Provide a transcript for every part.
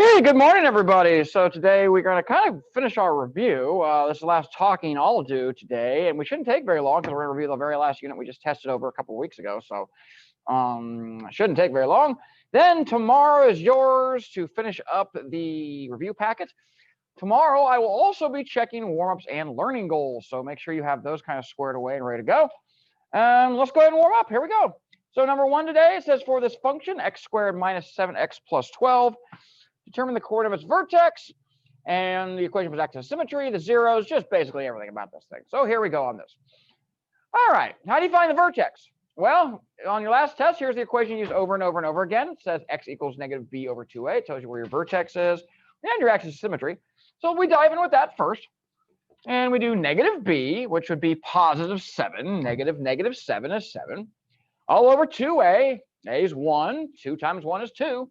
Okay, good morning, everybody. So today we're going to kind of finish our review. This is the last talking I'll do today, and we shouldn't take very long because we're going to review the very last unit we just tested over a couple of weeks ago. So shouldn't take very long. Then tomorrow is yours to finish up the review packet. Tomorrow I will also be checking warm-ups and learning goals. So make sure you have those kind of squared away and ready to go. Let's go ahead and warm up. Here we go. So number one today, it says for this function, x squared minus 7x plus 12, determine the coordinate of its vertex, and the equation was axis symmetry, the zeros, just basically everything about this thing. So here we go on this. All right, how do you find the vertex? Well, on your last test, here's the equation used over and over and over again. It says x equals negative b over 2a. It tells you where your vertex is and your axis symmetry. So we dive in with that first. And we do negative b, which would be positive 7. Negative 7 is 7. All over 2a. A is 1. 2 times 1 is 2.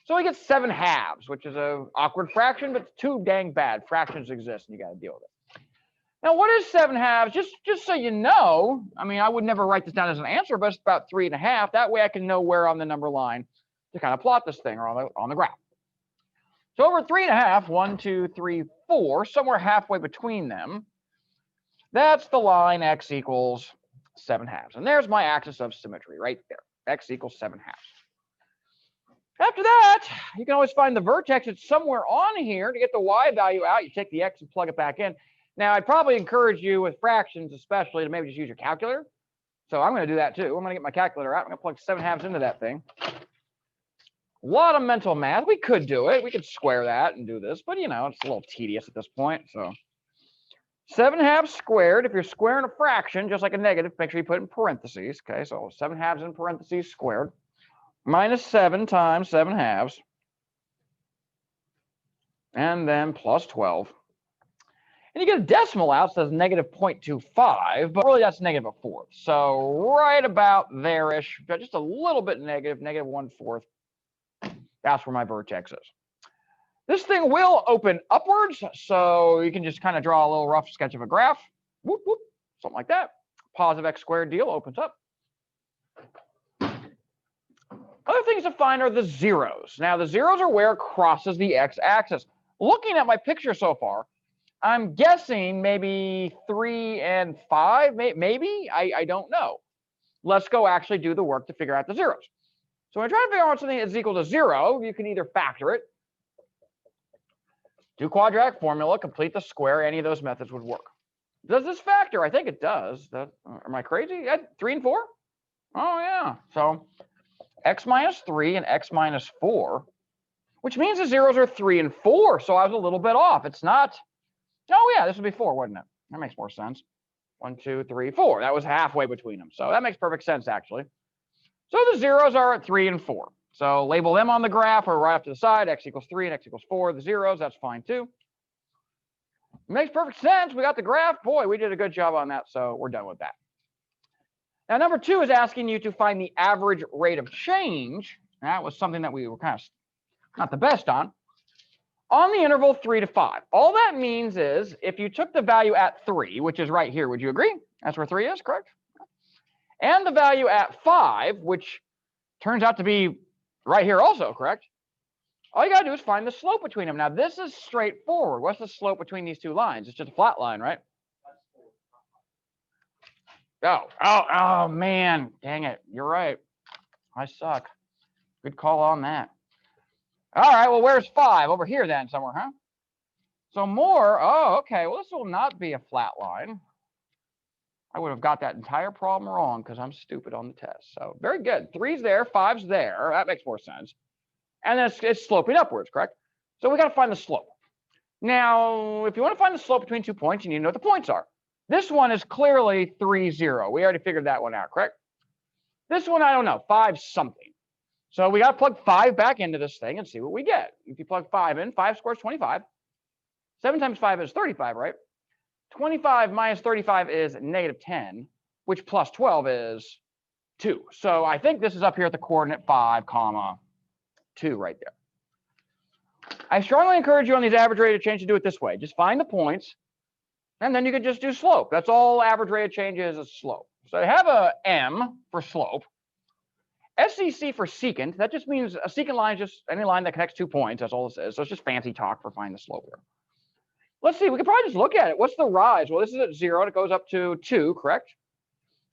So we get 7/2, which is an awkward fraction, but it's too dang bad. Fractions exist, and you got to deal with it. Now, what is 7/2? Just so you know, I mean, I would never write this down as an answer, but it's about 3.5. That way I can know where on the number line to kind of plot this thing or on the graph. So over 3.5, 1, 2, 3, 4, somewhere halfway between them, that's the line x equals 7/2. And there's my axis of symmetry right there. X equals 7/2. After that, you can always find the vertex. It's somewhere on here. To get the y value out, you take the x and plug it back in. Now, I'd probably encourage you with fractions especially to maybe just use your calculator. So I'm going to do that too. I'm going to get my calculator out. I'm going to plug 7/2 into that thing. A lot of mental math. We could do it. We could square that and do this, but you know, it's a little tedious at this point. So 7/2 squared, if you're squaring a fraction, just like a negative, make sure you put it in parentheses. Okay, so 7/2 in parentheses squared. Minus 7 times 7/2, and then plus 12. And you get a decimal out, so it says negative 0.25, but really that's negative 1/4. So right about there-ish, but just a little bit negative, negative 1/4. That's where my vertex is. This thing will open upwards, so you can just kind of draw a little rough sketch of a graph. Whoop, whoop, something like that. Positive x squared deal opens up. Other things to find are the zeros. Now, the zeros are where it crosses the x-axis. Looking at my picture so far, I'm guessing maybe 3 and 5, maybe, I don't know. Let's go actually do the work to figure out the zeros. So when I try to figure out something is equal to 0, you can either factor it, do quadratic formula, complete the square, any of those methods would work. Does this factor? I think it does. Am I crazy? 3 and 4? Oh, yeah. So x minus 3 and x minus 4, which means the zeros are 3 and 4. So I was a little bit off. It's not. Oh, yeah, this would be 4, wouldn't it? That makes more sense. 1, 2, 3, 4. That was halfway between them. So that makes perfect sense, actually. So the zeros are at 3 and 4. So label them on the graph or right up to the side. X equals 3 and x equals 4. The zeros, that's fine, too. It makes perfect sense. We got the graph. Boy, we did a good job on that. So we're done with that. Now, number 2 is asking you to find the average rate of change. That was something that we were kind of not the best on the interval 3 to 5. All that means is if you took the value at 3, which is right here, would you agree? That's where 3 is, correct? And the value at 5, which turns out to be right here also, correct? All you got to do is find the slope between them. Now, this is straightforward. What's the slope between these two lines? It's just a flat line, right? Oh, man. Dang it. You're right. I suck. Good call on that. All right, well, where's 5? Over here then somewhere, huh? So more, oh, okay. Well, this will not be a flat line. I would have got that entire problem wrong because I'm stupid on the test. So very good. 3's there, 5's there. That makes more sense. And then it's sloping upwards, correct? So we got to find the slope. Now, if you want to find the slope between 2 points, you need to know what the points are. This one is clearly 3, 0. We already figured that one out, correct? This one, I don't know, 5 something. So we got to plug 5 back into this thing and see what we get. If you plug 5 in, 5 squares 25. 7 times 5 is 35, right? 25 minus 35 is negative 10, which plus 12 is 2. So I think this is up here at the coordinate 5, 2 right there. I strongly encourage you on these average rate of change to do it this way. Just find the points, and then you can just do slope. That's all average rate of change is slope. So I have a m for slope. SEC for secant, that just means a secant line is just any line that connects 2 points. That's all this is. So it's just fancy talk for finding the slope here. Let's see, we could probably just look at it. What's the rise? Well, this is at 0 and it goes up to 2, correct?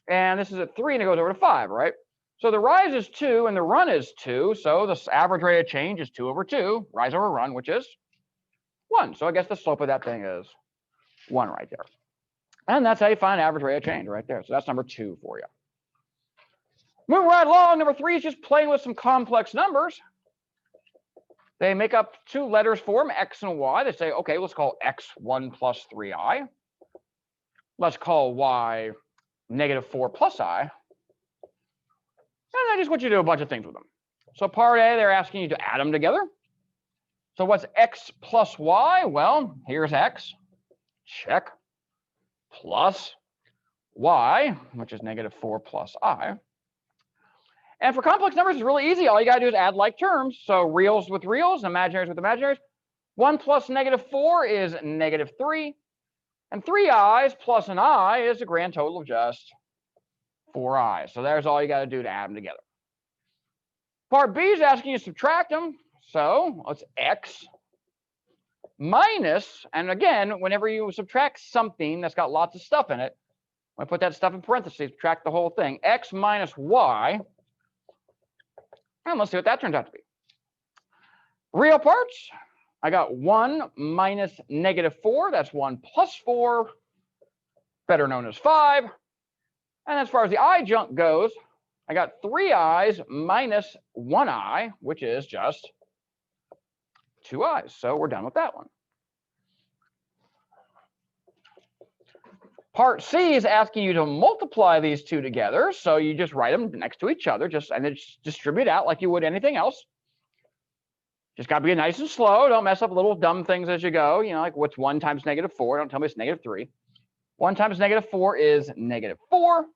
And this is at 3 and it goes over to 5, right? So the rise is 2 and the run is 2. So the average rate of change is 2 over 2, rise over run, which is 1. So I guess the slope of that thing is 1 right there. And that's how you find average rate of change right there. So that's number 2 for you. Moving right along, number 3 is just playing with some complex numbers. They make up 2 letters for them, x and y. They say, okay, let's call x 1 plus 3i. Let's call y negative 4 plus I. And I just want you to do a bunch of things with them. So part A, they're asking you to add them together. So what's x plus y? Well, here's x, check, plus y, which is negative 4 plus I. And for complex numbers, it's really easy. All you got to do is add like terms. So reals with reals, imaginaries with imaginaries. 1 plus negative 4 is negative 3. And 3 i's plus an I is a grand total of just 4 i's. So there's all you got to do to add them together. Part B is asking you to subtract them. So it's x minus, and again, whenever you subtract something that's got lots of stuff in it, I put that stuff in parentheses, subtract the whole thing, x minus y. And let's see what that turns out to be. Real parts, I got 1 minus negative 4. That's 1 plus 4, better known as 5. And as far as the I junk goes, I got 3 i's minus 1 I, which is just 2 i's. So we're done with that one. Part C is asking you to multiply these two together. So you just write them next to each other, and then just distribute out like you would anything else. Just got to be nice and slow. Don't mess up little dumb things as you go. You know, like what's 1 times negative 4? Don't tell me it's negative 3. 1 times negative 4 is negative 4.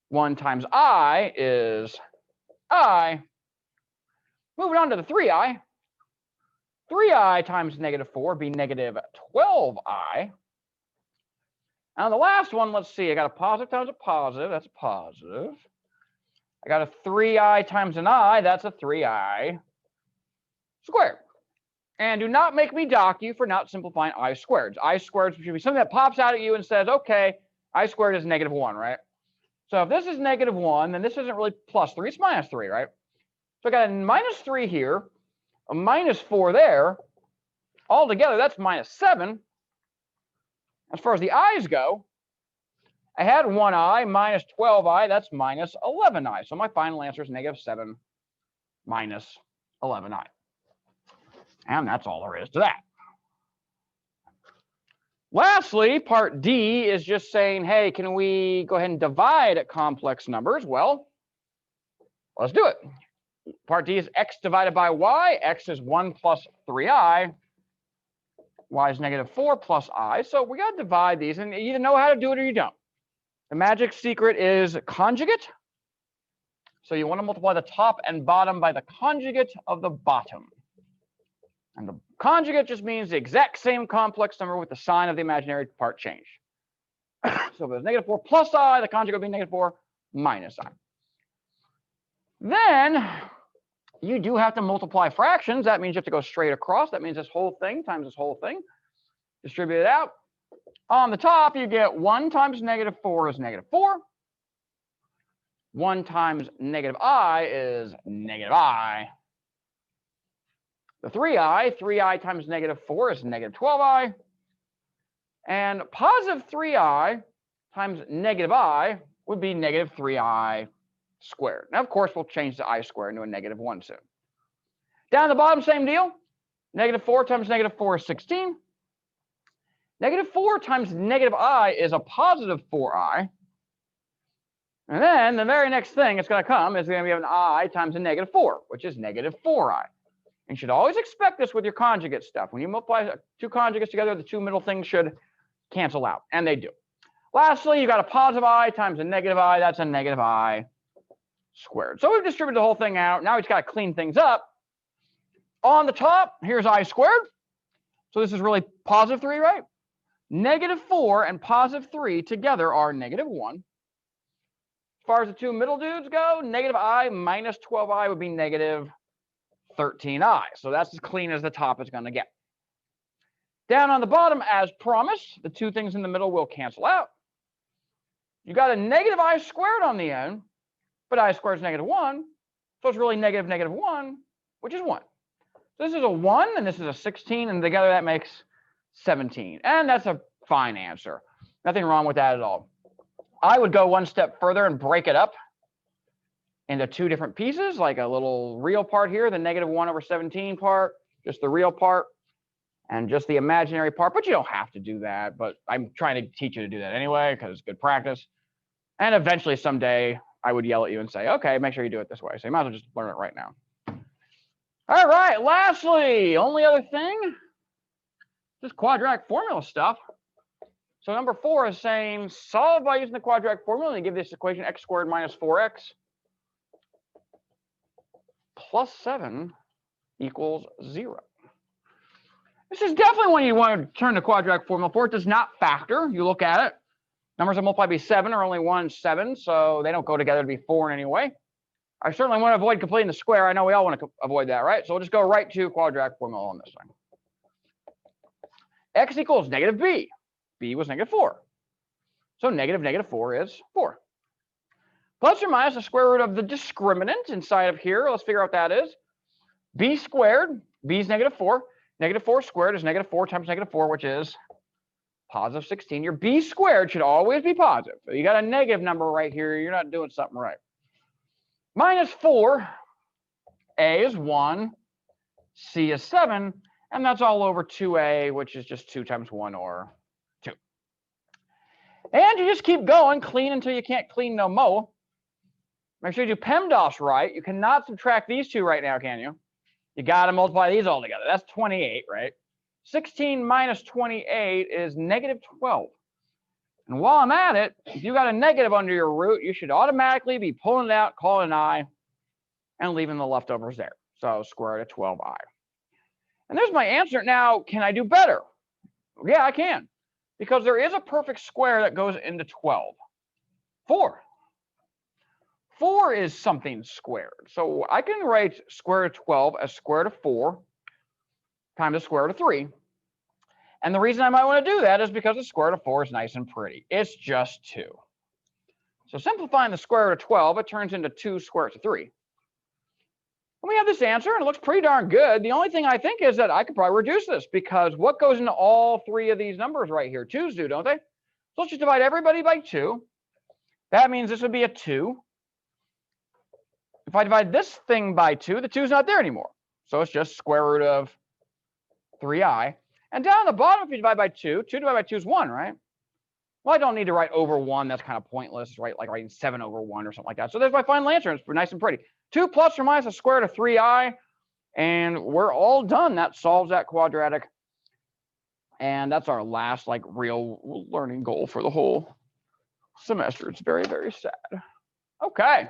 1 times I is I. Moving on to the 3i. 3i times negative 4 be negative 12i. Now the last one, let's see, I got a positive times a positive, that's a positive. I got a 3i times an I, that's a 3i squared. And do not make me dock you for not simplifying I squareds. I squareds should be something that pops out at you and says, okay, I squared is negative 1, right? So if this is negative 1, then this isn't really plus 3, it's minus 3, right? So I got a minus 3 here, a minus 4 there. Altogether, that's minus 7. As far as the i's go, I had 1i minus 12i, that's minus 11i. So my final answer is negative 7 minus 11i. And that's all there is to that. Lastly, part D is just saying, hey, can we go ahead and divide complex numbers? Well, let's do it. Part D is x divided by y. X is 1 plus 3i. Y is negative 4 plus I. So we got to divide these, and you either know how to do it or you don't. The magic secret is conjugate. So you want to multiply the top and bottom by the conjugate of the bottom. And the conjugate just means the exact same complex number with the sign of the imaginary part change. So if it's negative 4 plus I, the conjugate would be negative 4 minus I. Then you do have to multiply fractions. That means you have to go straight across. That means this whole thing times this whole thing. Distribute it out. On the top, you get 1 times negative 4 is negative 4. 1 times negative I is negative I. The 3i times negative 4 is negative 12i. And positive 3i times negative I would be negative 3i squared. Now, of course, we'll change the I squared into a negative 1 soon. Down the bottom, same deal. Negative 4 times negative 4 is 16. Negative 4 times negative I is a positive 4i. And then the very next thing that's going to come is going to be an I times a negative 4, which is negative 4i. And you should always expect this with your conjugate stuff. When you multiply two conjugates together, the two middle things should cancel out, and they do. Lastly, you got a positive I times a negative I. That's a negative I squared. So we've distributed the whole thing out. Now we just got to clean things up. On the top, here's I squared. So this is really positive 3, right? Negative 4 and positive 3 together are negative 1. far as the two middle dudes go, negative I minus 12I would be negative 13I. So that's as clean as the top is going to get. Down on the bottom, as promised, the two things in the middle will cancel out. You got a negative I squared on the end, but I squared is negative 1. So it's really negative negative 1, which is 1. So this is a 1, and this is a 16, and together that makes 17. And that's a fine answer. Nothing wrong with that at all. I would go one step further and break it up into two different pieces, like a little real part here, the negative 1 over 17 part, just the real part, and just the imaginary part. But you don't have to do that. But I'm trying to teach you to do that anyway, because it's good practice. And eventually someday I would yell at you and say, okay, make sure you do it this way. So you might as well just learn it right now. All right, lastly, only other thing, just quadratic formula stuff. So number 4 is saying solve by using the quadratic formula and give this equation x squared minus 4x plus 7 equals 0. This is definitely when you want to turn the quadratic formula for. It does not factor. You look at it. Numbers that multiply by 7 are only 1 and 7, so they don't go together to be 4 in any way. I certainly want to avoid completing the square. I know we all want to avoid that, right? So we'll just go right to quadratic formula on this thing. X equals negative b. B was negative 4. So negative negative 4 is 4. Plus or minus the square root of the discriminant inside of here. Let's figure out what that is. B squared, b is negative 4. Negative 4 squared is negative 4 times negative 4, which is positive 16. Your b squared should always be positive. So you got a negative number right here. You're not doing something right. Minus 4, a is 1, c is 7, and that's all over 2a, which is just 2 times 1 or 2. And you just keep going, clean until you can't clean no more. Make sure you do PEMDAS right. You cannot subtract these two right now, can you? You got to multiply these all together. That's 28, right? 16 minus 28 is negative 12. And while I'm at it, if you got a negative under your root, you should automatically be pulling it out, calling an I, and leaving the leftovers there. So square root of 12i. And there's my answer. Now, can I do better? Yeah, I can. Because there is a perfect square that goes into 12. 4. 4 is something squared. So I can write square root of 12 as square root of 4 times the square root of 3. And the reason I might want to do that is because the square root of 4 is nice and pretty. It's just 2. So simplifying the square root of 12, it turns into 2 square root of 3. And we have this answer, and it looks pretty darn good. The only thing I think is that I could probably reduce this, because what goes into all 3 of these numbers right here? 2's do, don't they? So let's just divide everybody by 2. That means this would be a 2. If I divide this thing by 2, the 2's not there anymore. So it's just square root of 3i. And down at the bottom, if you divide by 2, 2 divided by 2 is 1, right? Well, I don't need to write over 1. That's kind of pointless, right? Like writing 7 over 1 or something like that. So there's my final answer. It's nice and pretty. 2 plus or minus the square root of 3i. And we're all done. That solves that quadratic. And that's our last, like, real learning goal for the whole semester. It's very, very sad. Okay.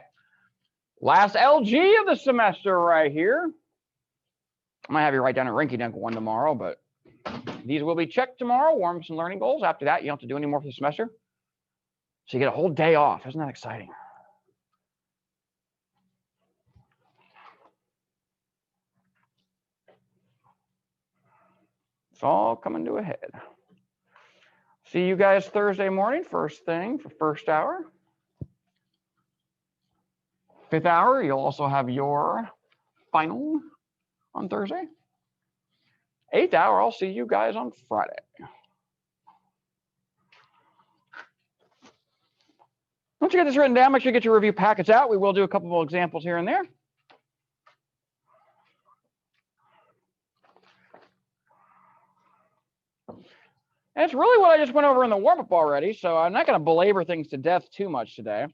Last LG of the semester right here. I might have you write down a rinky-dink one tomorrow, but these will be checked tomorrow, warm some learning goals. After that, you don't have to do any more for the semester. So you get a whole day off. Isn't that exciting? It's all coming to a head. See you guys Thursday morning, first thing for first hour. 5th hour, you'll also have your final on Thursday. 8th hour, I'll see you guys on Friday. Once you get this written down, make sure you get your review packets out. We will do a couple of examples here and there. And it's really what I just went over in the warm-up already, so I'm not going to belabor things to death too much today.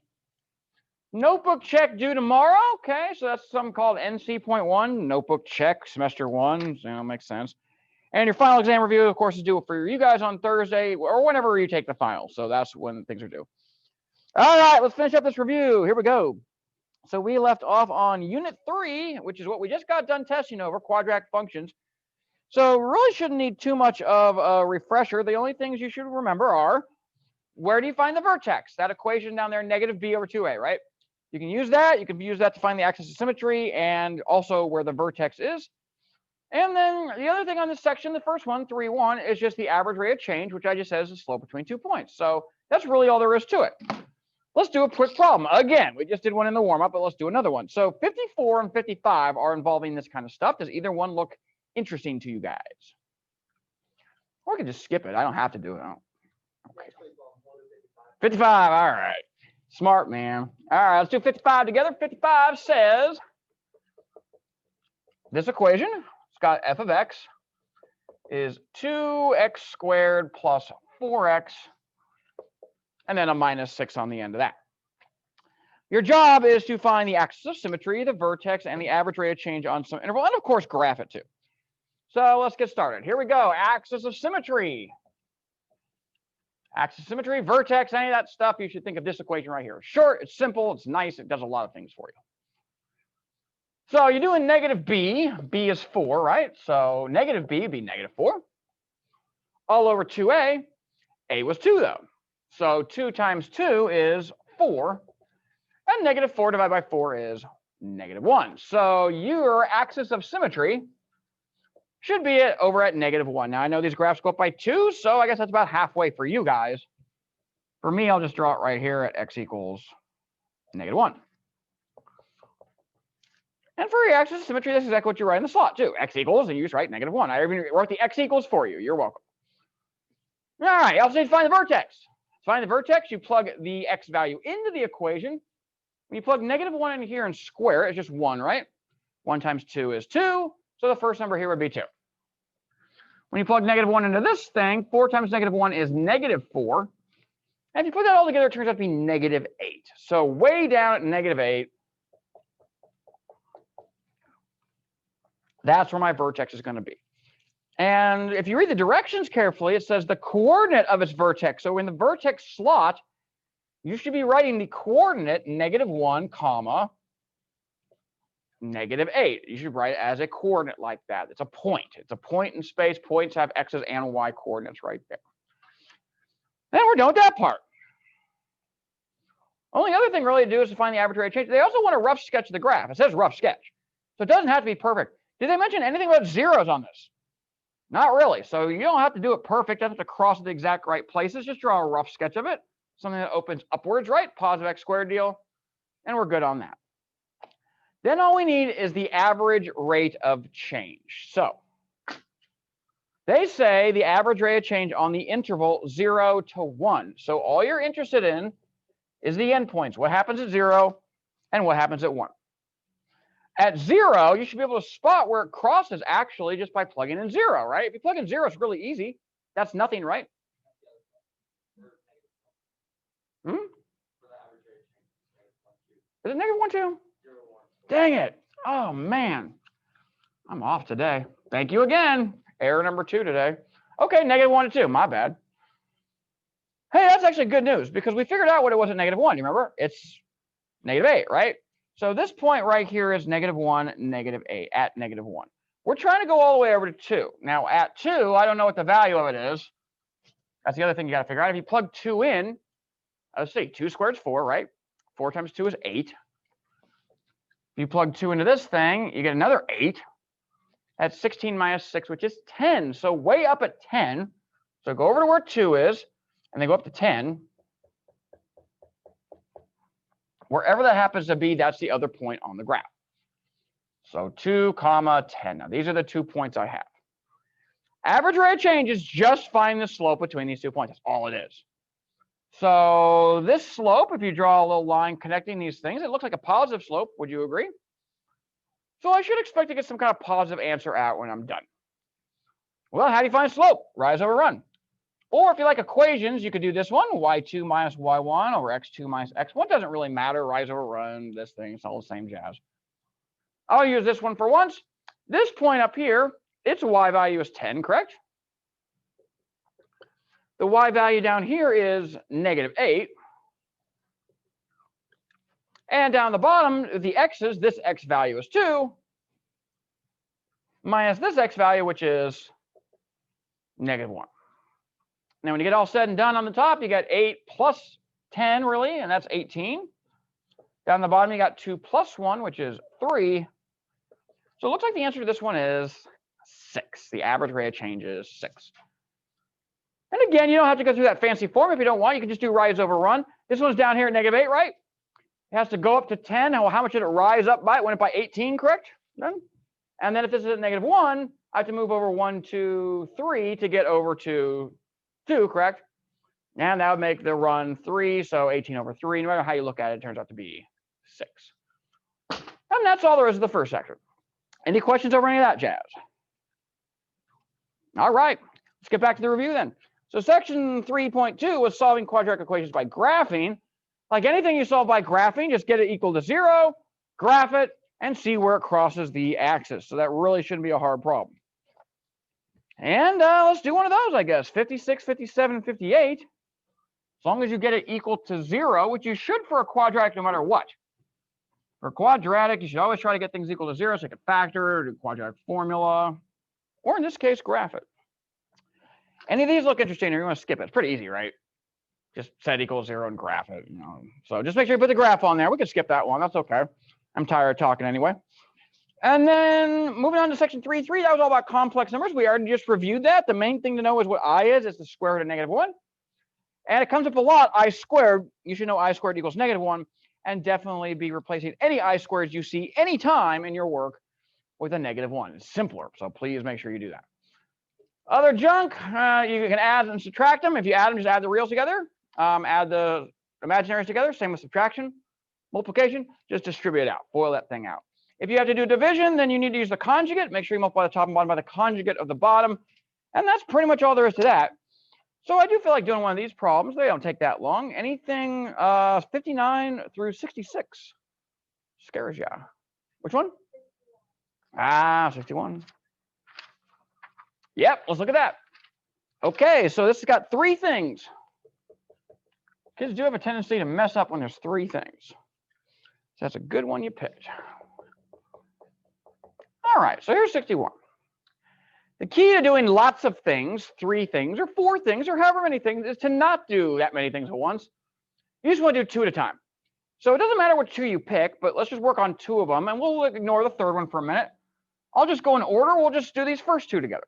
Notebook check due tomorrow. Okay, so that's something called NC.1, notebook check, semester 1. So makes sense. And your final exam review, of course, is due for you guys on Thursday or whenever you take the final. So that's when things are due. All right, let's finish up this review. Here we go. So we left off on Unit 3, which is what we just got done testing over, quadratic functions. So really shouldn't need too much of a refresher. The only things you should remember are where do you find the vertex? That equation down there, negative b over 2a, right? You can use that. You can use that to find the axis of symmetry and also where the vertex is. And then the other thing on this section, the first one, 3-1, is just the average rate of change, which I just said is the slope between 2 points. So that's really all there is to it. Let's do a quick problem. Again, we just did one in the warm-up, but let's do another one. So 54 and 55 are involving this kind of stuff. Does either one look interesting to you guys? Or I can just skip it. I don't have to do it. Okay. 55, all right. Smart, man. All right, let's do 55 together. 55 says this equation, it's got f of x is 2x squared plus 4x, and then a minus 6 on the end of that. Your job is to find the axis of symmetry, the vertex, and the average rate of change on some interval, and of course, graph it too. So let's get started. Here we go. Axis of symmetry. Axis of symmetry, vertex, any of that stuff, you should think of this equation right here. It's short, it's simple, it's nice, it does a lot of things for you. So you're doing negative b. B is 4, right? So negative b would be negative 4. All over 2a. A was 2, though. So 2 times 2 is 4. And negative 4 divided by 4 is negative 1. So your axis of symmetry should be over at negative 1. Now, I know these graphs go up by 2, so I guess that's about halfway for you guys. For me, I'll just draw it right here at x equals negative 1. And for your axis of symmetry, this is exactly what you write in the slot, too. X equals, and you just write negative 1. I even wrote the x equals for you. You're welcome. All right, you also need to find the vertex. To find the vertex, you plug the x value into the equation. When you plug negative 1 in here and square, it's just 1, right? 1 times 2 is 2. So the first number here would be 2. When you plug negative 1 into this thing, 4 times negative 1 is negative 4. And if you put that all together, it turns out to be negative 8. So way down at negative 8, that's where my vertex is going to be. And if you read the directions carefully, it says the coordinate of its vertex. So in the vertex slot, you should be writing the coordinate negative 1, comma, negative 8. You should write it as a coordinate like that. It's a point. It's a point in space. Points have x's and y coordinates right there. Then we're done with that part. Only other thing really to do is to find the average rate of change. They also want a rough sketch of the graph. It says rough sketch. So it doesn't have to be perfect. Did they mention anything about zeros on this? Not really. So you don't have to do it perfect. You don't have to cross the exact right places. Just draw a rough sketch of it. Something that opens upwards, right? Positive x squared deal. And we're good on that. Then all we need is the average rate of change. So they say the average rate of change on the interval 0 to 1. So all you're interested in is the endpoints. What happens at 0 and what happens at 1. At 0, you should be able to spot where it crosses actually just by plugging in 0, right? If you plug in 0, it's really easy. That's nothing, right? Is it negative 1, 2? Dang it. Oh, man. I'm off today. Thank you again. Error number 2 today. Okay, negative 1 and 2. My bad. Hey, that's actually good news because we figured out what it was at negative 1. You remember? It's negative 8, right? So this point right here is negative 1, negative 8 at negative 1. We're trying to go all the way over to 2. Now, at 2, I don't know what the value of it is. That's the other thing you got to figure out. If you plug 2 in, let's see, 2 squared is 4, right? 4 times 2 is 8. If you plug 2 into this thing, you get another 8. That's 16 minus 6, which is 10. So way up at 10. So go over to where 2 is, and then go up to 10. Wherever that happens to be, that's the other point on the graph. So 2, 10. Now, these are the 2 points I have. Average rate of change is just finding the slope between these 2 points. That's all it is. So this slope, if you draw a little line connecting these things, it looks like a positive slope. Would you agree? So I should expect to get some kind of positive answer out when I'm done. Well, how do you find slope? Rise over run. Or if you like equations, you could do this one, y2 minus y1 over x2 minus x1. Doesn't really matter, rise over run, this thing, it's all the same jazz. I'll use this one for once. This point up here, its y value is 10, correct? The y value down here is negative 8. And down the bottom, the x's, this x value is 2, minus this x value, which is negative 1. Now, when you get all said and done on the top, you got 8 plus 10, really, and that's 18. Down the bottom, you got 2 plus 1, which is 3. So it looks like the answer to this one is 6. The average rate of change is 6. And again, you don't have to go through that fancy form if you don't want. You can just do rise over run. This one's down here at -8, right? It has to go up to 10. Well, how much did it rise up by? It went up by 18, correct? Then? And then if this is at -1, I have to move over 1, 2, 3 to get over to 2, correct? And that would make the run 3, so 18 over 3. No matter how you look at it, it turns out to be 6. And that's all there is to the first section. Any questions over any of that jazz? All right, let's get back to the review then. So section 3.2 was solving quadratic equations by graphing. Like anything you solve by graphing, just get it equal to 0, graph it, and see where it crosses the axis. So that really shouldn't be a hard problem. And let's do one of those, I guess. 56, 57, and 58. As long as you get it equal to 0, which you should for a quadratic no matter what. For a quadratic, you should always try to get things equal to 0 so you can factor, do quadratic formula, or in this case, graph it. Any of these look interesting or you want to skip it? It's pretty easy, right? Just set equals 0 and graph it. So just make sure you put the graph on there. We can skip that one. That's okay. I'm tired of talking anyway. And then moving on to section 3.3, that was all about complex numbers. We already just reviewed that. The main thing to know is what I is. It's the square root of -1. And it comes up a lot, I squared. You should know I squared equals -1 and definitely be replacing any I squareds you see anytime in your work with a -1. It's simpler, so please make sure you do that. Other junk, you can add and subtract them. If you add them, just add the reals together. Add the imaginaries together. Same with subtraction. Multiplication, just distribute it out. FOIL that thing out. If you have to do division, then you need to use the conjugate. Make sure you multiply the top and bottom by the conjugate of the bottom. And that's pretty much all there is to that. So I do feel like doing one of these problems. They don't take that long. Anything 59 through 66 scares ya. Which one? 61. Yep, let's look at that. Okay, so this has got 3 things. Kids do have a tendency to mess up when there's 3 things. So that's a good one you picked. All right, so here's 61. The key to doing lots of things, 3 things, or 4 things, or however many things, is to not do that many things at once. You just want to do 2 at a time. So it doesn't matter what 2 you pick, but let's just work on 2 of them, and we'll ignore the 3rd one for a minute. I'll just go in order. We'll just do these first 2 together.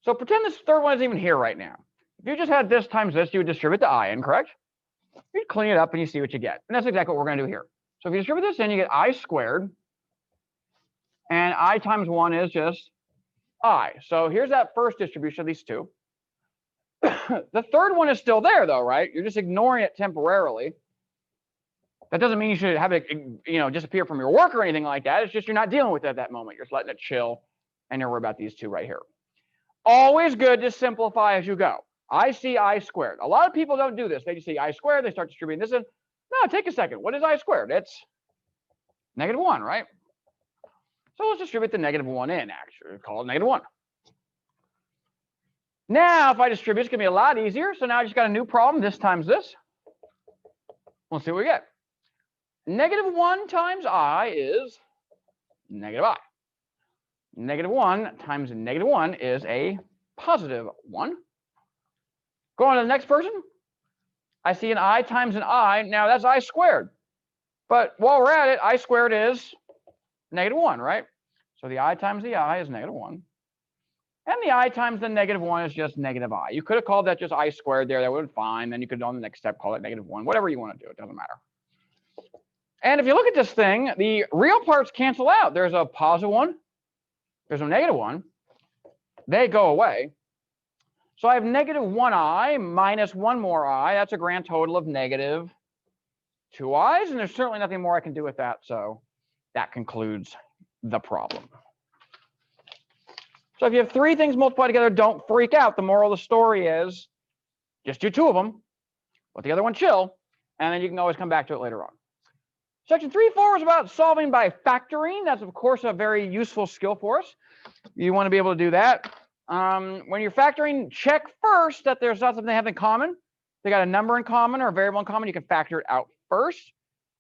So pretend this 3rd one isn't even here right now. If you just had this times this, you would distribute the I in, correct? You'd clean it up and you see what you get. And that's exactly what we're going to do here. So if you distribute this in, you get I squared. And I times 1 is just I. So here's that first distribution of these 2. The 3rd one is still there, though, right? You're just ignoring it temporarily. That doesn't mean you should have it, disappear from your work or anything like that. It's just you're not dealing with it at that moment. You're just letting it chill, and you're worried about these 2 right here. Always good to simplify as you go. I see I squared. A lot of people don't do this. They just see I squared. They start distributing this in. No, take a second. What is I squared? It's -1, right? So let's distribute the -1 in, actually. Call it -1. Now, if I distribute, it's going to be a lot easier. So now I just got a new problem. This times this. Let's see what we get. -1 times I is -I. -1 times -1 is a +1. Go on to the next person. I see an I times an I. Now that's I squared. But while we're at it, I squared is -1, right? So the I times the I is -1. And the I times the -1 is just -I. You could have called that just I squared there. That would have been fine. Then you could, on the next step, call it -1. Whatever you want to do. It doesn't matter. And if you look at this thing, the real parts cancel out. There's a +1. There's a -1. They go away. So I have -1I minus 1 more I. That's a grand total of -2 I's. And there's certainly nothing more I can do with that. So that concludes the problem. So if you have 3 things multiplied together, don't freak out. The moral of the story is just do 2 of them. Let the other one chill. And then you can always come back to it later on. Section 3.4 is about solving by factoring. That's, of course, a very useful skill for us. You want to be able to do that. When you're factoring, check first that there's not something they have in common. They got a number in common or a variable in common. You can factor it out first.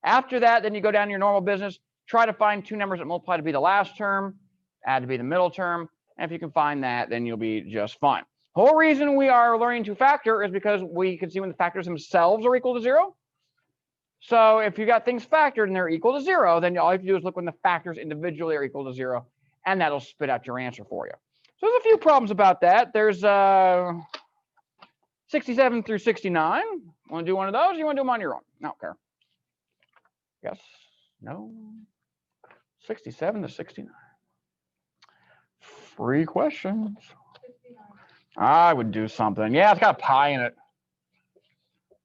After that, then you go down to your normal business. Try to find 2 numbers that multiply to be the last term, add to be the middle term. And if you can find that, then you'll be just fine. Whole reason we are learning to factor is because we can see when the factors themselves are equal to 0. So if you got things factored and they're equal to 0, then all you have to do is look when the factors individually are equal to 0, and that'll spit out your answer for you. So there's a few problems about that. There's 67 through 69. Want to do one of those? Or you want to do them on your own? I don't care. Yes. No. 67 to 69. Free questions. 69. I would do something. Yeah, it's got a pi in it.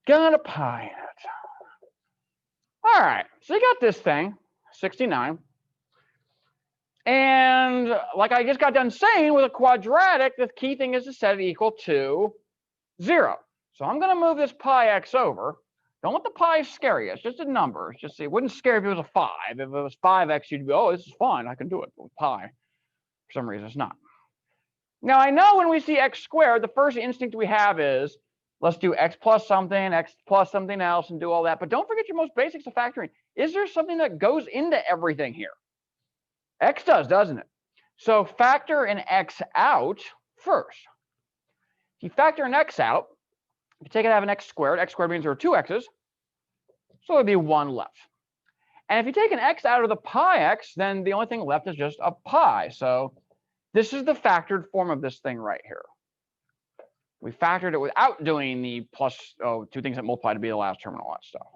Got a pi in it. All right, so you got this thing, 69. And like I just got done saying, with a quadratic, the key thing is to set it equal to 0. So I'm going to move this pi x over. Don't let the pi scare you. It's just a number. It's just, it wouldn't scare if it was a 5. If it was 5x, you'd be, oh, this is fine. I can do it with pi. For some reason, it's not. Now, I know when we see x squared, the first instinct we have is, let's do x plus something else, and do all that. But don't forget your most basics of factoring. Is there something that goes into everything here? X does, doesn't it? So factor an x out first. If you factor an x out, if you take it out of an x squared means there are 2 x's, so there'd be 1 left. And if you take an x out of the pi x, then the only thing left is just a pi. So this is the factored form of this thing right here. We factored it without doing the plus, 2 things that multiply to be the last term and all that stuff.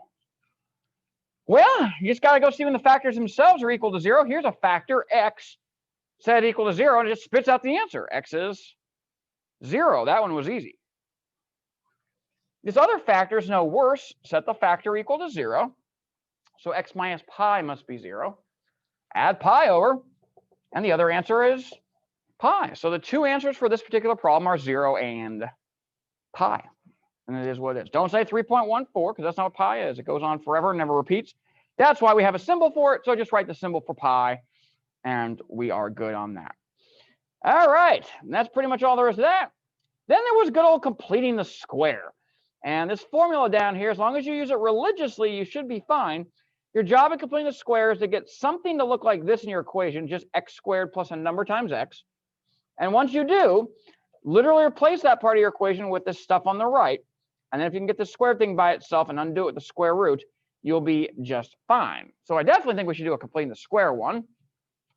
Well, you just got to go see when the factors themselves are equal to 0. Here's a factor, x, set equal to 0, and it just spits out the answer. X is 0. That one was easy. This other factor is no worse. Set the factor equal to 0. So x minus pi must be 0. Add pi over, and the other answer is pi. So the 2 answers for this particular problem are 0 and pi. And it is what it is. Don't say 3.14, because that's not what pi is. It goes on forever and never repeats. That's why we have a symbol for it. So just write the symbol for pi, and we are good on that. All right. And that's pretty much all there is to that. Then there was good old completing the square. And this formula down here, as long as you use it religiously, you should be fine. Your job in completing the square is to get something to look like this in your equation, just x squared plus a number times x. And once you do, literally replace that part of your equation with this stuff on the right. And then if you can get the square thing by itself and undo it with the square root, you'll be just fine. So I definitely think we should do a completing the square one.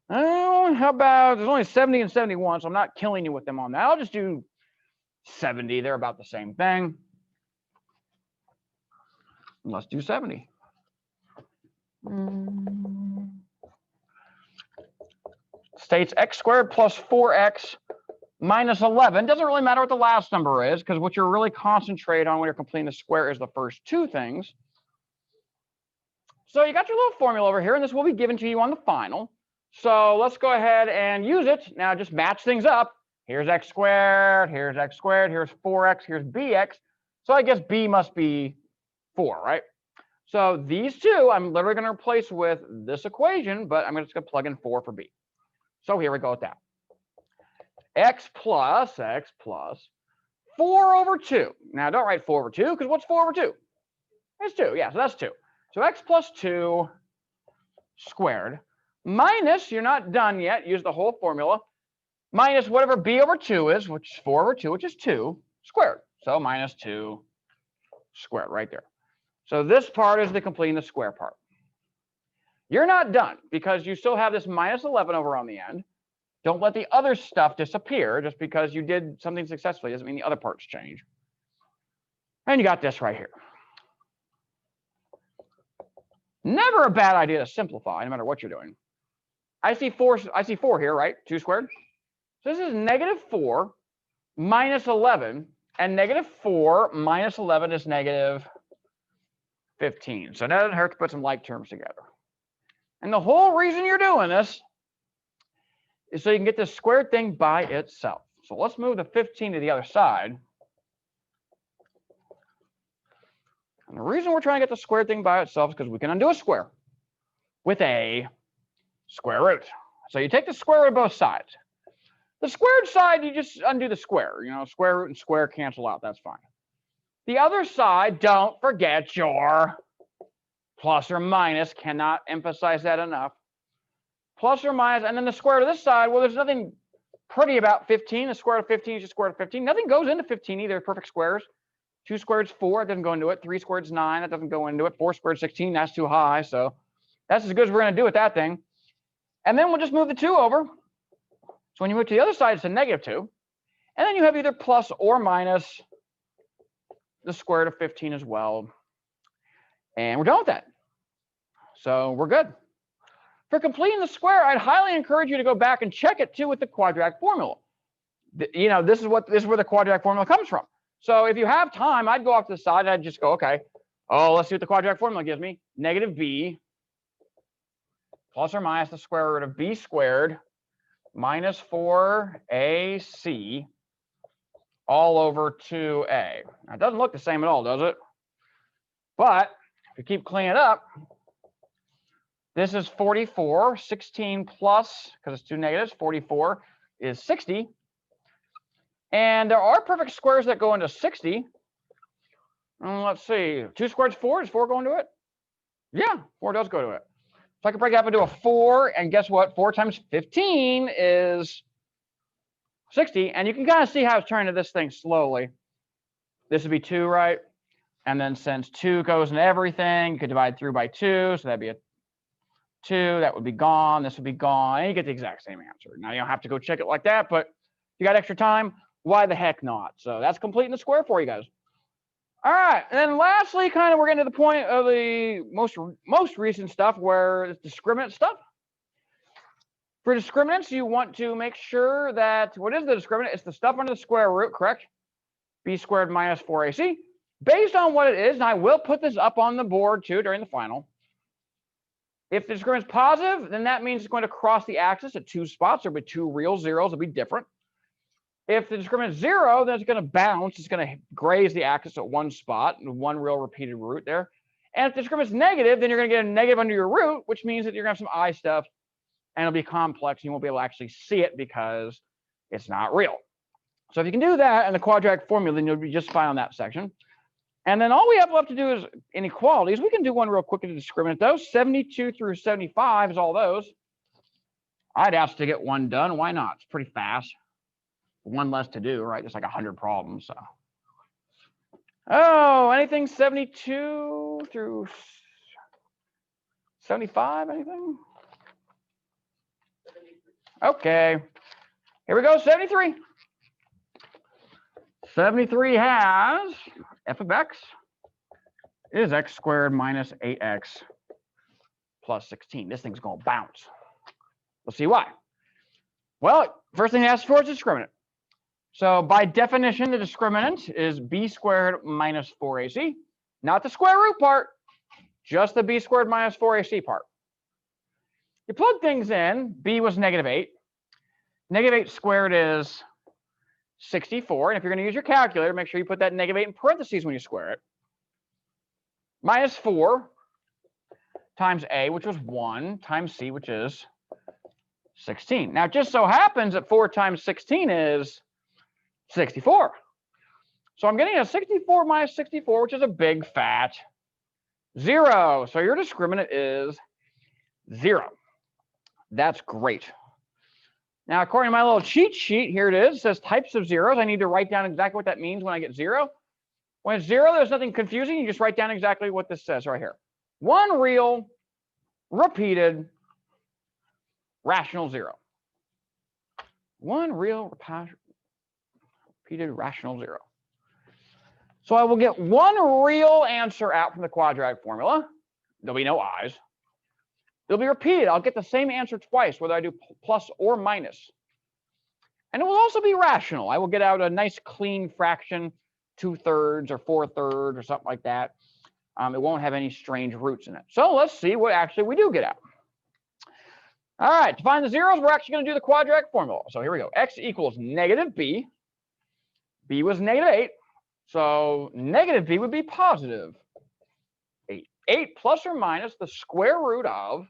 Oh, how about, there's only 70 and 71, so I'm not killing you with them on that. I'll just do 70. They're about the same thing. Let's do 70. States x squared plus 4x minus 11. Doesn't really matter what the last number is, because what you're really concentrating on when you're completing the square is the first 2 things. So you got your little formula over here, and this will be given to you on the final. So let's go ahead and use it. Now just match things up. Here's x squared, here's 4x, here's bx. So I guess b must be 4, right? So these 2, I'm literally going to replace with this equation, but I'm just going to plug in 4 for b. So here we go with that. X plus 4 over 2. Now don't write 4 over 2, because what's 4 over 2? It's 2. Yeah, so that's 2. So x plus 2 squared minus, you're not done yet, use the whole formula, minus whatever b over 2 is, which is 4 over 2, which is 2 squared. So minus 2 squared right there. So this part is the completing the square part. You're not done, because you still have this minus 11 over on the end. Don't let the other stuff disappear. Just because you did something successfully doesn't mean the other parts change. And you got this right here. Never a bad idea to simplify, no matter what you're doing. I see 4 here, right? 2 squared. So this is negative 4 minus 11. And negative 4 minus 11 is negative 15. So now it doesn't hurt to put some like terms together. And the whole reason you're doing this is so you can get this squared thing by itself. So let's move the 15 to the other side. And the reason we're trying to get the squared thing by itself is because we can undo a square with a square root. So you take the square root of both sides. The squared side, you just undo the square. You know, square root and square cancel out. That's fine. The other side, don't forget your plus or minus. Cannot emphasize that enough. Plus or minus, and then the square root of this side, well, there's nothing pretty about 15. The square root of 15 is just square root of 15. Nothing goes into 15 either, perfect squares. 2 squared is 4, that doesn't go into it. 3 squared is 9, that doesn't go into it. 4 squared is 16, that's too high. So that's as good as we're going to do with that thing. And then we'll just move the 2 over. So when you move to the other side, it's a negative 2. And then you have either plus or minus the square root of 15 as well. And we're done with that. So we're good. For completing the square, I'd highly encourage you to go back and check it too with the quadratic formula. You know, this is where the quadratic formula comes from. So if you have time, I'd go off to the side and I'd just go, okay, let's see what the quadratic formula gives me. Negative b plus or minus the square root of b squared minus 4ac all over 2a. Now, it doesn't look the same at all, does it? But if you keep cleaning it up, this is 44. 16 plus, because it's 2 negatives, 44 is 60. And there are perfect squares that go into 60. Let's see. 2 squared is 4. Does 4 go into it? Yeah, 4 does go to it. So I can break it up into a 4. And guess what? 4 times 15 is 60. And you can kind of see how it's turning to this thing slowly. This would be 2, right? And then since 2 goes into everything, you could divide through by 2. So that'd be a 2. That would be gone. This would be gone. And you get the exact same answer. Now, you don't have to go check it like that. But if you got extra time, why the heck not? So that's completing the square for you guys. All right. And then lastly, kind of we're getting to the point of the most recent stuff where it's discriminant stuff. For discriminants, you want to make sure that, what is the discriminant? It's the stuff under the square root, correct? B squared minus 4ac. Based on what it is, and I will put this up on the board too during the final. If the discriminant is positive, then that means it's going to cross the axis at 2 spots. There'll be 2 real zeros. It'll be different. If the discriminant is 0, then it's going to bounce. It's going to graze the axis at 1 spot, and 1 real repeated root there. And if the discriminant is negative, then you're going to get a negative under your root, which means that you're going to have some I stuff, and it'll be complex. You won't be able to actually see it because it's not real. So if you can do that and the quadratic formula, then you'll be just fine on that section. And then all we have left to do is inequalities. We can do one real quick in the discriminant, though. 72 through 75 is all those. I'd ask to get one done. Why not? It's pretty fast. One less to do, right? Just like 100 problems. So. Oh, anything 72 through 75? Anything? Okay. Here we go. 73. 73 has f of x is x squared minus 8x plus 16. This thing's going to bounce. We'll see why. Well, first thing it asks for is discriminant. So by definition, the discriminant is b squared minus 4ac. Not the square root part, just the b squared minus 4ac part. You plug things in. B was negative 8. Negative 8 squared is 64. And if you're going to use your calculator, make sure you put that negative 8 in parentheses when you square it. Minus 4 times a, which was 1, times c, which is 16. Now, it just so happens that 4 times 16 is 64. So I'm getting a 64 minus 64, which is a big fat 0. So your discriminant is 0. That's great. Now, according to my little cheat sheet, here it is. It says types of zeros. I need to write down exactly what that means when I get 0. When it's 0, there's nothing confusing. You just write down exactly what this says right here. One real, repeated, rational 0. One real, repeated, rational 0. So I will get one real answer out from the quadratic formula. There'll be no i's. It'll be repeated. I'll get the same answer twice, whether I do plus or minus. And it will also be rational. I will get out a nice clean fraction, 2/3 or 4/3 or something like that. It won't have any strange roots in it. So let's see what actually we do get out. All right, to find the zeros, we're actually going to do the quadratic formula. So here we go. X equals negative b. B was negative 8. So negative b would be positive 8. 8 plus or minus the square root of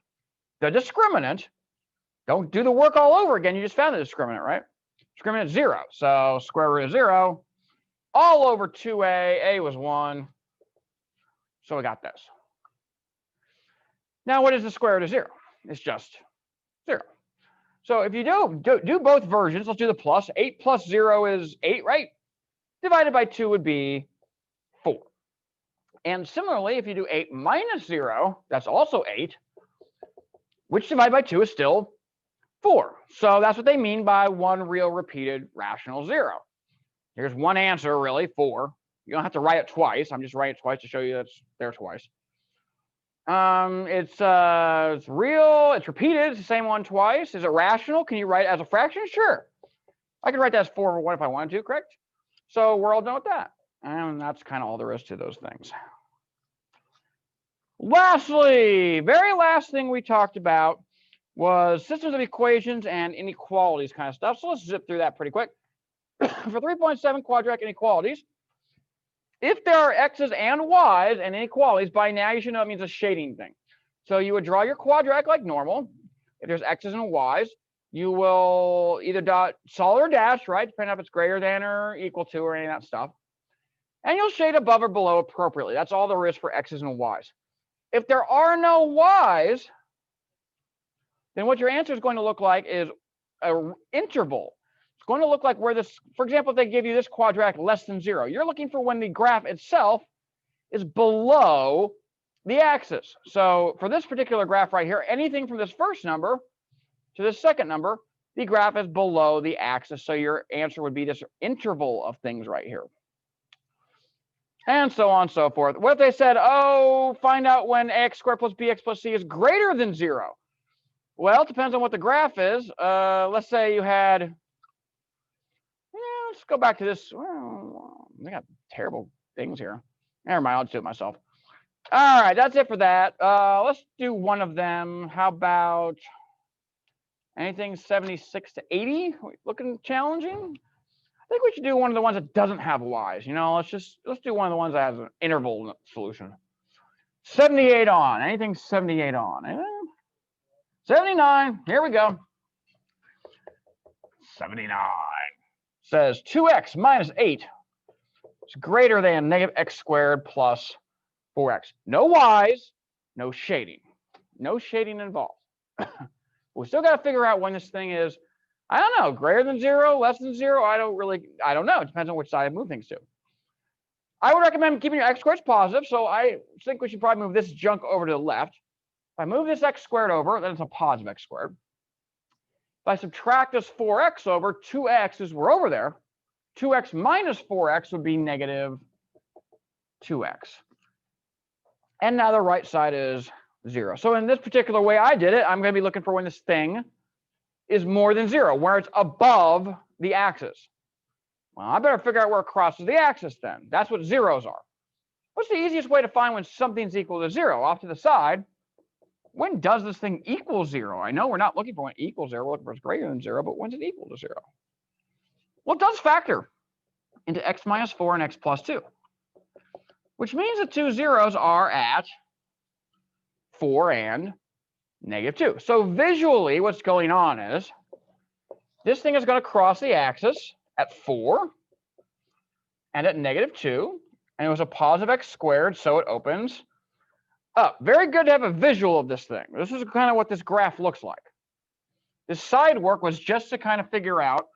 the discriminant. Don't do the work all over again. You just found the discriminant, right? Discriminant 0. So square root of 0 all over 2a. A was 1. So we got this. Now, what is the square root of 0? It's just 0. So if you do both versions, let's do the plus. 8 plus 0 is 8, right? Divided by 2 would be 4. And similarly, if you do 8 minus 0, that's also 8, which divided by 2 is still 4. So that's what they mean by one real repeated rational 0. Here's one answer, really, 4. You don't have to write it twice. I'm just writing it twice to show you that's there twice. It's real, it's repeated, it's the same one twice. Is it rational? Can you write it as a fraction? Sure. I could write that as 4 over 1 if I wanted to, correct? So we're all done with that. And that's kind of all there is to those things. Lastly, very last thing we talked about was systems of equations and inequalities kind of stuff. So let's zip through that pretty quick. For 3.7 quadratic inequalities, if there are x's and y's and inequalities, by now you should know it means a shading thing. So you would draw your quadratic like normal. If there's x's and y's, you will either dot solid or dash, right? Depending on if it's greater than or equal to or any of that stuff. And you'll shade above or below appropriately. That's all there is for x's and y's. If there are no y's, then what your answer is going to look like is an interval. It's going to look like where this, for example, if they give you this quadratic less than 0, you're looking for when the graph itself is below the axis. So for this particular graph right here, anything from this first number to this second number, the graph is below the axis. So your answer would be this interval of things right here. And so on and so forth. What if they said, oh, find out when ax squared plus bx plus c is greater than 0? Well, it depends on what the graph is. Let's say you had, let's go back to this. Well, I got terrible things here. Never mind, I'll just do it myself. All right, that's it for that. Let's do one of them. How about anything 76 to 80? Looking challenging? I think we should do one of the ones that doesn't have y's. Let's do one of the ones that has an interval solution. 78 on. Anything 78 on? 79. Here we go. 79 says 2x minus 8 is greater than negative x squared plus 4x. No y's, no shading. No shading involved. We still got to figure out when this thing is, I don't know, greater than 0, less than 0. I don't know. It depends on which side I move things to. I would recommend keeping your x squareds positive. So I think we should probably move this junk over to the left. If I move this x squared over, then it's a positive x squared. If I subtract this 4x over, 2x's were over there. 2x minus 4x would be negative 2x. And now the right side is 0. So in this particular way I did it, I'm going to be looking for when this thing is more than 0, where it's above the axis. Well, I better figure out where it crosses the axis then. That's what zeros are. What's the easiest way to find when something's equal to 0? Off to the side, when does this thing equal 0? I know we're not looking for when it equals 0, we're looking for it's greater than 0, but when's it equal to 0? Well, it does factor into x minus 4 and x plus 2, which means the two zeros are at 4 and negative 2. So visually, what's going on is this thing is going to cross the axis at 4 and at negative 2, and it was a positive x squared, so it opens up. Very good to have a visual of this thing. This is kind of what this graph looks like. This side work was just to kind of figure out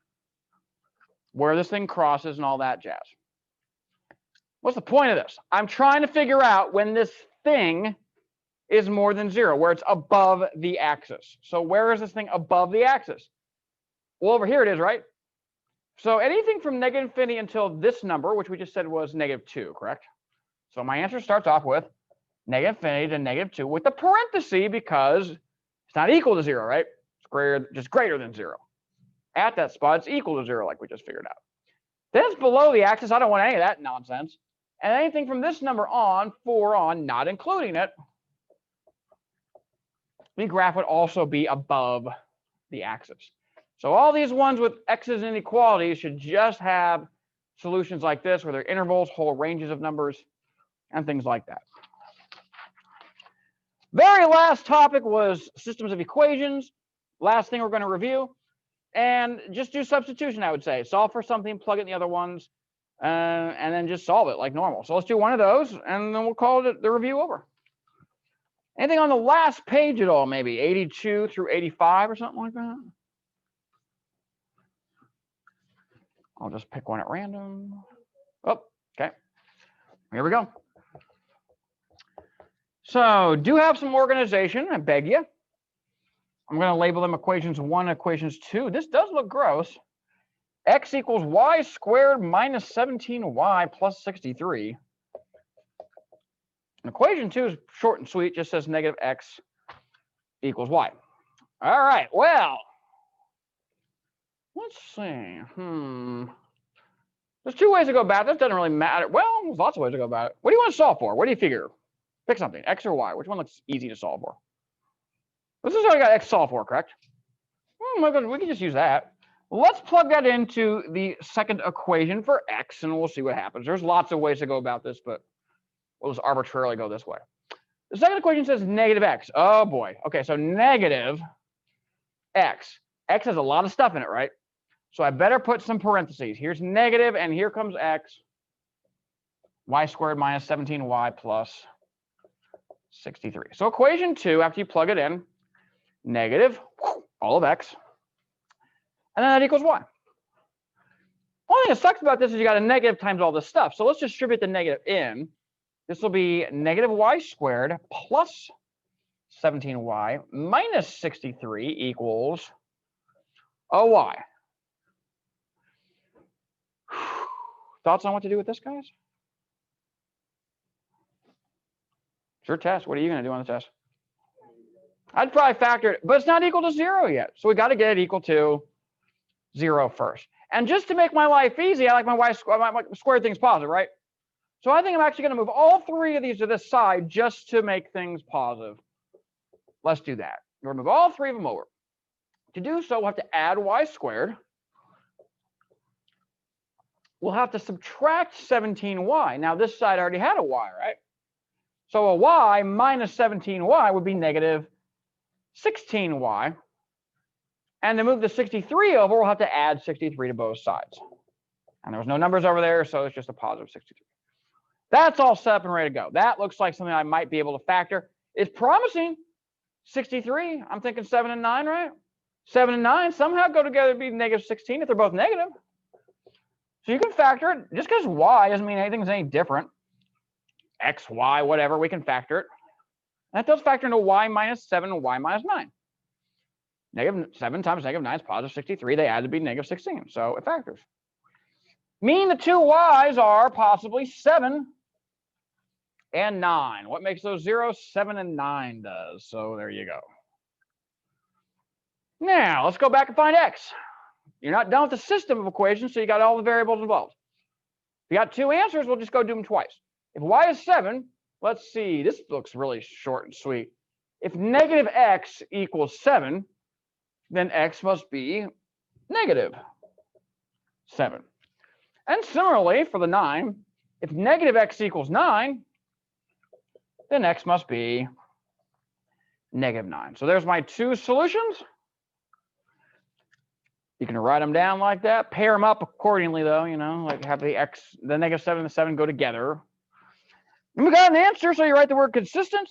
where this thing crosses and all that jazz. What's the point of this? I'm trying to figure out when this thing is more than 0, where it's above the axis. So where is this thing above the axis? Well, over here it is, right? So anything from negative infinity until this number, which we just said was negative 2, correct? So my answer starts off with negative infinity to negative 2 with the parenthesis because it's not equal to 0, right? It's just greater than 0. At that spot, it's equal to 0, like we just figured out. Then it's below the axis. I don't want any of that nonsense. And anything from this number on, 4 on, not including it, the graph would also be above the axis. So all these ones with x's and inequalities should just have solutions like this, where they're intervals, whole ranges of numbers, and things like that. Very last topic was systems of equations. Last thing we're going to review. And just do substitution, I would say. Solve for something, plug it in the other ones, and then just solve it like normal. So let's do one of those, and then we'll call it the review over. Anything on the last page at all, maybe 82 through 85 or something like that? I'll just pick one at random. Oh, okay. Here we go. So do have some organization, I beg you. I'm going to label them equations 1 and equations 2. This does look gross. X equals y squared minus 17y plus 63. And equation 2 is short and sweet, just says negative x equals y. All right, well, let's see. There's 2 ways to go about it. This doesn't really matter. Well, there's lots of ways to go about it. What do you want to solve for? What do you figure? Pick something, x or y. Which one looks easy to solve for? This is already got x solved for, correct? We can just use that. Let's plug that into the second equation for x, and we'll see what happens. There's lots of ways to go about this, but we'll just arbitrarily go this way. The second equation says negative x. Oh, boy. Okay, so negative x. X has a lot of stuff in it, right? So I better put some parentheses. Here's negative, and here comes x. Y squared minus 17y plus 63. So equation 2, after you plug it in, negative all of x, and then that equals y. Only thing that sucks about this is you got a negative times all this stuff. So let's distribute the negative in. This will be negative y squared plus 17y minus 63 equals a y. Thoughts on what to do with this, guys? It's your test. What are you going to do on the test? I'd probably factor it, but it's not equal to 0 yet. So we got to get it equal to 0 first. And just to make my life easy, I like my squared things positive, right? So I think I'm actually going to move all 3 of these to this side just to make things positive. Let's do that. We're going to move all 3 of them over. To do so, we'll have to add y squared. We'll have to subtract 17y. Now, this side already had a y, right? So a y minus 17y would be negative 16y. And to move the 63 over, we'll have to add 63 to both sides. And there was no numbers over there, so it's just a positive 63. That's all set up and ready to go. That looks like something I might be able to factor. It's promising. 63, I'm thinking 7 and 9, right? 7 and 9 somehow go together to be negative 16 if they're both negative. So you can factor it. Just because y doesn't mean anything's any different. X, y, whatever, we can factor it. That does factor into y minus 7 and y minus 9. Negative 7 times negative 9 is positive 63. They add to be negative 16. So it factors. Mean the 2 y's are possibly 7 and 9. What makes those 0? 7 and 9 does. So there you go. Now, let's go back and find x. You're not done with the system of equations, so you got all the variables involved. If you got 2 answers, we'll just go do them twice. If y is 7, let's see. This looks really short and sweet. If negative x equals 7, then x must be negative 7. And similarly, for the 9, if negative x equals 9, then x must be negative 9. So there's my 2 solutions. You can write them down like that. Pair them up accordingly, though, you know, like have the negative 7 and the 7 go together. And we got an answer, so you write the word consistent.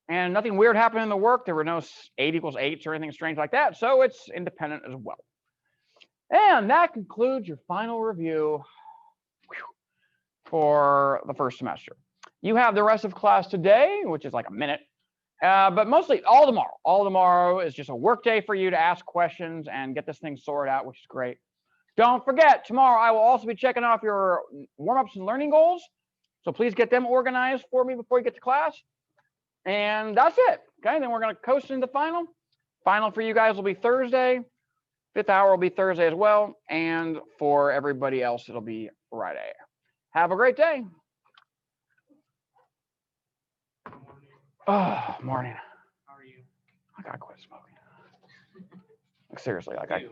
And nothing weird happened in the work. There were no 8 equals 8s or anything strange like that. So it's independent as well. And that concludes your final review for the first semester. You have the rest of class today, which is like a minute, but mostly all tomorrow. All tomorrow is just a work day for you to ask questions and get this thing sorted out, which is great. Don't forget, tomorrow I will also be checking off your warm-ups and learning goals. So please get them organized for me before you get to class. And that's it. Okay, then we're going to coast into the final. Final for you guys will be Thursday. 5th hour will be Thursday as well. And for everybody else, it'll be Friday. Have a great day. Oh, morning. How are you? I gotta quit smoking. Like, seriously, like I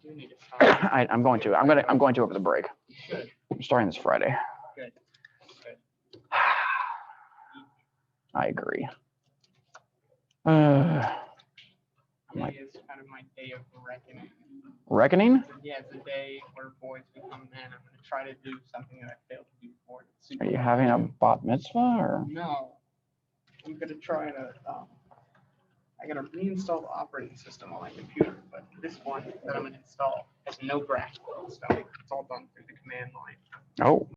do need to stop. I'm going to. I'm going to over the break. You should. I'm starting this Friday. Good. I agree. Today is kind of my day of reckoning. Reckoning? Yeah, it's a day where boys become men. I'm going to try to do something that I failed to do before. Are you having a bat mitzvah or? No. I'm going to try to. I gotta reinstall the operating system on my computer, but this one that I'm gonna install has no graphical stuff. It's all done through the command line. Oh.